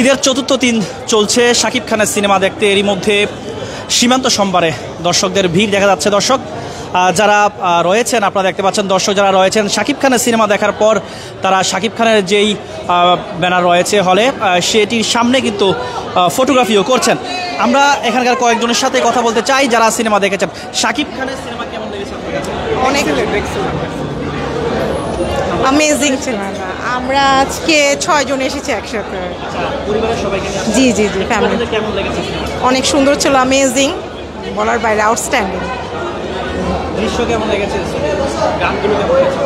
ঈদের চতুর্থ দিন চলছে শাকিব খানের সিনেমা দেখতে। এরই মধ্যে সীমান্ত সোমবারে দর্শকদের ভিড় দেখা যাচ্ছে। দর্শক যারা রয়েছেন, আপনারা দেখতে পাচ্ছেন, দর্শক যারা রয়েছেন শাকিব খানের সিনেমা দেখার পর তারা শাকিব খানের যেই ব্যানার রয়েছে হলে সেটির সামনে কিন্তু ফটোগ্রাফিও করছেন। আমরা এখানকার কয়েকজনের সাথে কথা বলতে চাই যারা সিনেমা দেখেছেন। শাকিব খানের সিনেমা কেমন লেগেছে আপনার কাছে? অনেক অ্যামেজিং ছিল। আমরা আজকে 6 জন এসেছি একসাথে। পরিবারের সবাইকে নিয়ে? জি জি জি, ফ্যামিলি। কেমন লেগেছে? অনেক সুন্দর ছিল, অ্যামেজিং, বলার বাইরে, আউটস্ট্যান্ডিং। দৃশ্য কেমন লেগেছে? গানগুলো কেমন লেগেছে?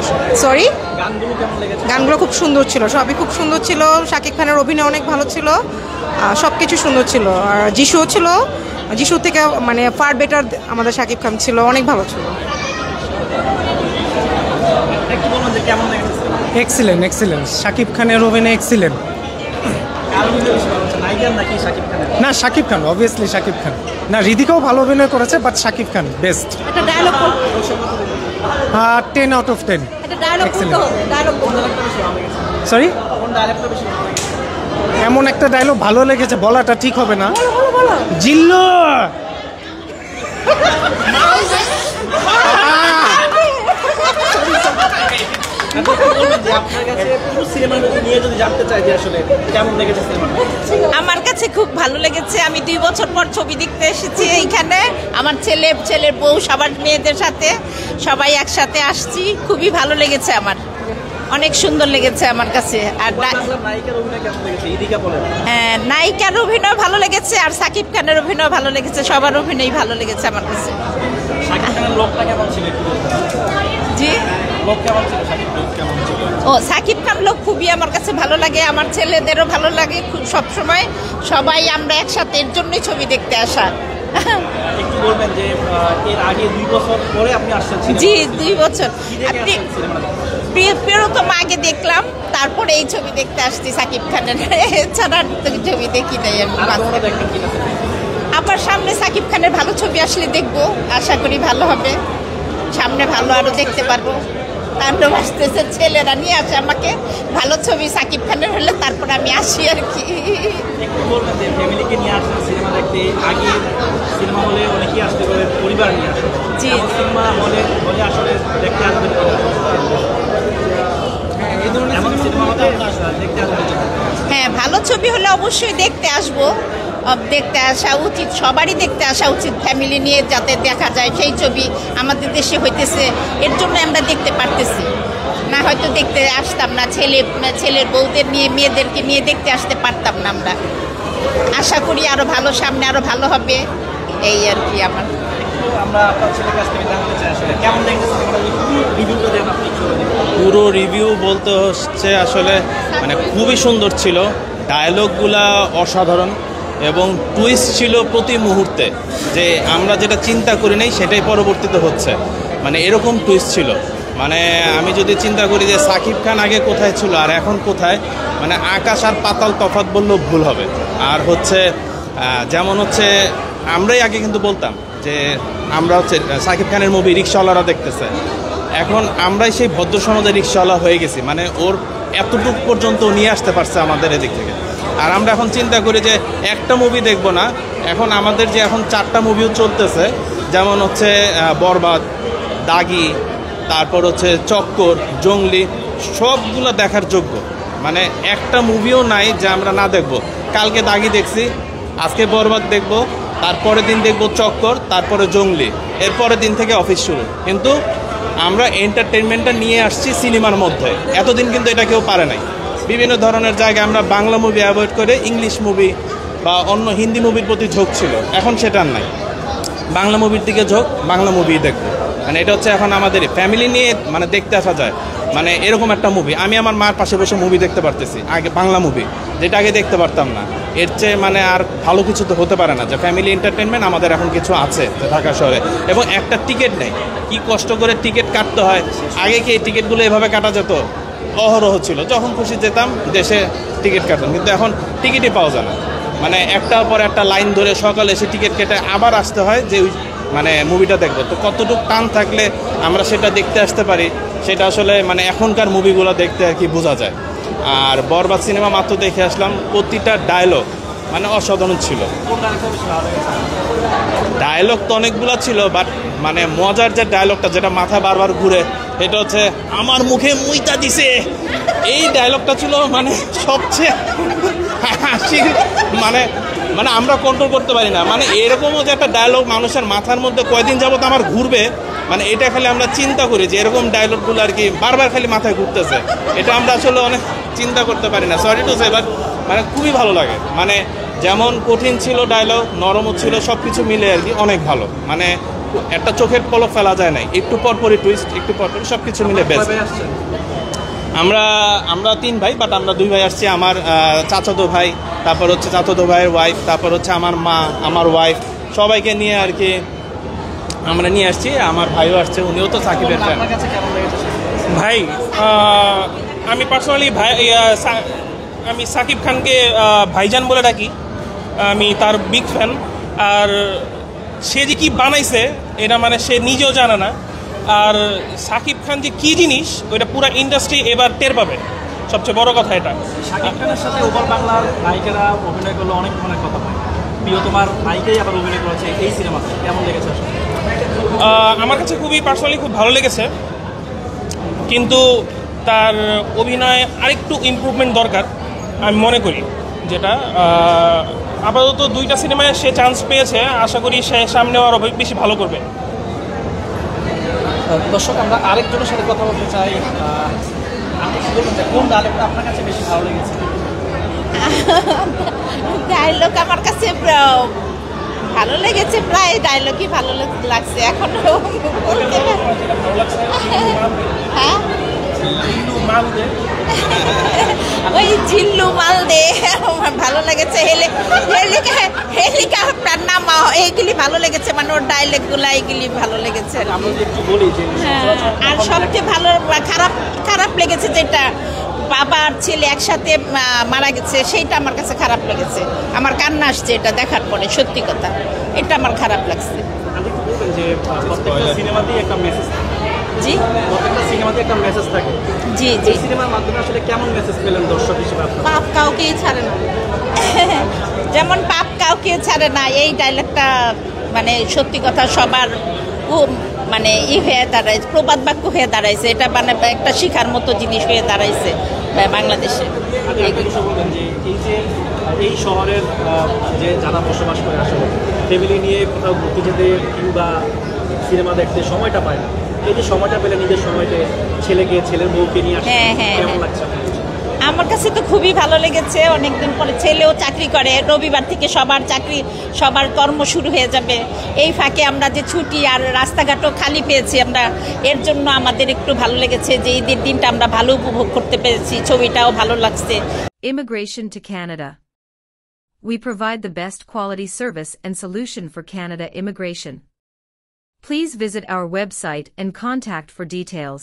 সরি, গানগুলো কেমন লেগেছে? গানগুলো খুব সুন্দর ছিল, সবই খুব সুন্দর ছিল। শাকিব খানের অভিনয় অনেক ভালো ছিল, সব কিছু সুন্দর ছিল। আর যিশুও ছিল, যিশু থেকে মানে ফার বেটার আমাদের শাকিব খান ছিল, অনেক ভালো ছিল। এক্সিলেন্ট এক্সিলেন্ট, শাকিব খানের অভিনয় এক্সিলেন্ট। না, শাকিব খান, অবভিয়াসলি শাকিব খান। না, হৃদিকাও ভালো অভিনয় করেছে, বাট শাকিব খান বেস্ট। একটা ডায়লগ 10 out of 10। একটা ডায়লগ সরি, এমন একটা ডায়লগ ভালো লেগেছে, বলাটা ঠিক হবে না। জিল্লু আমার কাছে খুব ভালো লেগেছে। আমি 2 বছর পর ছবি দেখতে এসেছি এইখানে। আমার ছেলের বউ, সবার মেয়েদের সাথে সবাই একসাথে আসছি। খুবই ভালো লেগেছে আমার, অনেক সুন্দর লেগেছে আমার কাছে। আর নায়িকার অভিনয় ভালো লেগেছে, আর শাকিব খানের অভিনয় ভালো লেগেছে, সবার অভিনয় ভালো লেগেছে আমার কাছে। জি, ও শাকিব খান লোক খুবই আমার কাছে ভালো লাগে, আমার ছেলেদেরও ভালো লাগে খুব। সবসময় সবাই আমরা একসাথে, এর জন্যই ছবি দেখতে আসা। একটু বলবেন যে এর আগে 2 বছর পরে আপনি আসছেন? জি, 2 বছর। আপনি প্রথম আগে দেখলাম, তারপরে এই ছবি দেখতে আসছি শাকিব খানের। এছাড়া ছবি দেখি নাই আমি। আবার সামনে শাকিব খানের ভালো ছবি আসলে দেখবো, আশা করি ভালো হবে, সামনে ভালো আরো দেখতে পারবো। তাণ্ডব আসতেছে, ছেলেরা নিয়ে আসে আমাকে, ভালো ছবি শাকিব খানের হলে তারপর আমি আসি আর কি। একটু বলবেন যে ফ্যামিলিকে নিয়ে আসছেন সিনেমা দেখতে। আগে সিনেমা হলে অনেকেই আসতে পারে, পরিবার নিয়ে আসে। জি, সিনেমা হলে আসলে দেখতে আসবেন, এমন সিনেমা হলে দেখতে আসবেন? হ্যাঁ, ভালো ছবি হলে অবশ্যই দেখতে আসবো। দেখতে আসা উচিত, সবারই দেখতে আসা উচিত, ফ্যামিলি নিয়ে যাতে দেখা যায় সেই ছবি আমাদের দেশে হইতেছে, এর জন্য আমরা দেখতে পারতেছি। না হয়তো দেখতে আসতাম না, ছেলের বউদের নিয়ে, মেয়েদেরকে নিয়ে দেখতে আসতে পারতাম না আমরা। আশা করি আরো ভালো, সামনে আরো ভালো হবে, এই আর কি। আমার পুরো রিভিউ বলতে হচ্ছে আসলে মানে খুবই সুন্দর ছিল, ডায়লগগুলা অসাধারণ এবং টুইস্ট ছিল প্রতি মুহূর্তে, যে আমরা যেটা চিন্তা করি নাই সেটাই পরবর্তীতে হচ্ছে, মানে এরকম টুইস্ট ছিল। মানে আমি যদি চিন্তা করি যে শাকিব খান আগে কোথায় ছিল আর এখন কোথায়, মানে আকাশ আর পাতাল তফাৎ বললেও ভুল হবে। আর হচ্ছে যেমন হচ্ছে আমরাই আগে কিন্তু বলতাম যে আমরা হচ্ছে শাকিব খানের মুভি রিক্সাওয়ালারা দেখতেছে, এখন আমরাই সেই ভদ্র সমাজের রিক্সাওয়ালা হয়ে গেছি, মানে ওর এতটুকু পর্যন্ত নিয়ে আসতে পারছে আমাদের এদিক থেকে। আর আমরা এখন চিন্তা করি যে একটা মুভি দেখব না, এখন আমাদের যে এখন 4টা মুভিও চলতেছে, যেমন হচ্ছে বরবাদ, দাগি, তারপর হচ্ছে চক্কর, জঙ্গলি, সবগুলো দেখার যোগ্য, মানে একটা মুভিও নাই যে আমরা না দেখব। কালকে দাগি দেখছি, আজকে বরবাদ দেখব, তারপরের দিন দেখব চক্কর, তারপরে জঙ্গলি, এরপরের দিন থেকে অফিস শুরু। কিন্তু আমরা এন্টারটেনমেন্টটা নিয়ে আসছি সিনেমার মধ্যে, এতদিন কিন্তু এটা কেউ পারে নাই। বিভিন্ন ধরনের জায়গায় আমরা বাংলা মুভি অ্যাভয়েড করে ইংলিশ মুভি বা অন্য হিন্দি মুভির প্রতি ঝোঁক ছিল, এখন সেটা নাই। বাংলা মুভির দিকে ঝোঁক, বাংলা মুভি দেখবো, মানে এটা হচ্ছে এখন আমাদের ফ্যামিলি নিয়ে মানে দেখতে আসা যায়। মানে এরকম একটা মুভি আমি আমার মার পাশে বসে মুভি দেখতে পারতেছি, আগে বাংলা মুভি যেটা আগে দেখতে পারতাম না। এর চেয়ে মানে আর ভালো কিছু তো হতে পারে না যে ফ্যামিলি এন্টারটেনমেন্ট আমাদের এখন কিছু আছে ঢাকা শহরে, এবং একটা টিকিট নেই, কি কষ্ট করে টিকিট কাটতে হয়। আগে কি এই টিকিটগুলো এভাবে কাটা যেত? অহরহ ছিল, যখন খুশি যেতাম দেশে টিকিট কাটতাম, কিন্তু এখন টিকিটই পাওয়া যায় না। মানে একটার পর একটা লাইন ধরে সকালে এসে টিকিট কেটে আবার আসতে হয় যে ওই মানে মুভিটা দেখবো। তো কতটুকু টান থাকলে আমরা সেটা দেখতে আসতে পারি, সেটা আসলে মানে এখনকার মুভিগুলো দেখতে আর কি বোঝা যায়। আর বরবাদ সিনেমা মাত্র দেখে আসলাম, প্রতিটা ডায়লগ মানে অসাধারণ ছিল। ডায়লগ তো অনেকগুলো ছিল, বাট মানে মজার যে ডায়লগটা যেটা মাথায় বারবার ঘুরে, এটা হচ্ছে আমার মুখে মুইতা দিছে, এই ডায়লগটা ছিল মানে সবচেয়ে হাসির, মানে মানে আমরা কন্ট্রোল করতে পারি না। মানে এরকমও যে একটা ডায়লগ মানুষের মাথার মধ্যে কয়দিন যাবত আমার ঘুরবে, মানে এটা খালি আমরা চিন্তা করি যে এরকম ডায়লগগুলো আর কি বারবার খালি মাথায় ঘুরতেছে, এটা আমরা আসলে অনেক চিন্তা করতে পারি না। সরি টু সে, বাট মানে খুবই ভালো লাগে। মানে যেমন কঠিন ছিল ডায়লগ, নরমও ছিল, সব কিছু মিলে আর কি অনেক ভালো। মানে একটা চোখের পলক ফেলা যায় নাই, একটু পরপরই টুইস্ট, একটু পরপরই সব কিছু মিলে বেস্ট। আমরা 3 ভাই, বাট আমরা 2 ভাই আসছি। আমার চাচাতো ভাই, তারপর হচ্ছে চাচাতো ভাইয়ের ওয়াইফ, তারপর হচ্ছে আমার মা, আমার ওয়াইফ, সবাইকে নিয়ে আর কি আমরা নিয়ে আসছি। আমার ভাইও আসছে, উনিও তো সাকিবের ফ্যান। ভাই আমি পার্সোনালি আমি সাকিব খানকে ভাইজান বলে ডাকি, আমি তার বিগ ফ্যান। আর সে যে কি বানাইছে এটা মানে সে নিজেও জানে না। আর সাকিব খান যে কি জিনিস ওইটা পুরো ইন্ডাস্ট্রি এবার টের পাবে, সবচেয়ে বড় কথা এটা। শাকিব খানের সাথে ওপার বাংলার নায়িকারা অভিনয় করলে অনেক মনের কথা পায়, প্রিয় তোমার নায়িকাই আবার অভিনয় করেছে এই সিনেমাতে, কেমন লেগেছে আসলে? আমার কাছে খুবই পার্সোনালি খুব ভালো লেগেছে, কিন্তু তার অভিনয়ে আরেকটু ইমপ্রুভমেন্ট দরকার আমি মনে করি। যেটা আপাতত 2টা সিনেমায় সে চান্স পেয়েছে, আশা করি সে সামনেও আরও বেশি ভালো করবে। দর্শক, আমরা আরেকজনের সাথে কথা বলতে চাই। আপনি কি বলবেন যে কোন ডায়লগটা আপনার কাছে বেশি ভালো লেগেছে? ডায়লগ আমার কাছে ভালো লেগেছে, প্রায় ডায়লগই ভালো লাগছে। এখন হ্যাঁ, ওই জিল্লু মাল দে আমার ভালো লেগেছে। হেলিকপ্টার নামা, এইগুলি ভালো লেগেছে, মানে ওর ডায়লগগুলো এইগুলি ভালো লেগেছে। আর সবচেয়ে ভালো খারাপ লেগেছে যেটা বাবা আর ছেলে একসাথে মারা গেছে, সেইটা আমার কাছে খারাপ লেগেছে। আমার কান্না আসছে এটা দেখার পরে, সত্যি কথা, এটা আমার খারাপ লাগছে। যে প্রত্যেকটা সিনেমাতেই একটা মেসেজ থাকে। জি, প্রত্যেকটা সিনেমাতে একটা মেসেজ থাকে। জি জি। সিনেমার মাধ্যমে আসলে কেমন মেসেজ পেলেন দর্শক হিসেবে আপনারা? পাপ কাউকেই ছাড়ে না, যেমন পাপ কাউকে ছাড়ে না, এই ডায়লগটা মানে সত্যি কথা সবার মানে হয়ে দাঁড়াইছে, প্রবাদ বাক্য হয়ে দাঁড়াইছে। এটা মানে একটা শিখার মতো জিনিস হয়ে দাঁড়াইছে বাংলাদেশে। এই শহরের যে যারা বসবাস করে আসলে ফ্যামিলি নিয়ে কোথাও ঘুরতে যেতে কিংবা সিনেমা দেখতে সময়টা পায় না, এই যে সময়টা পেলে নিজের সময়তে ছেলের বউকে নিয়ে আসে, কেমন লাগছে? আমার কাছে তো খুবই ভালো লেগেছে। অনেকদিন পরে ছেলেও চাকরি করে, রবিবার থেকে সবার কর্ম শুরু হয়ে যাবে। এই ফাঁকে আমরা যে ছুটি আর রাস্তাঘাটও খালি পেয়েছি আমরা, এর জন্য আমাদের একটু ভালো লেগেছে যে ঈদের দিনটা আমরা ভালো উপভোগ করতে পেরেছি, ছবিটাও ভালো লাগছে। Immigration to Canada. We provide the best quality service and solution for Canada immigration. Please visit our website and contact for details.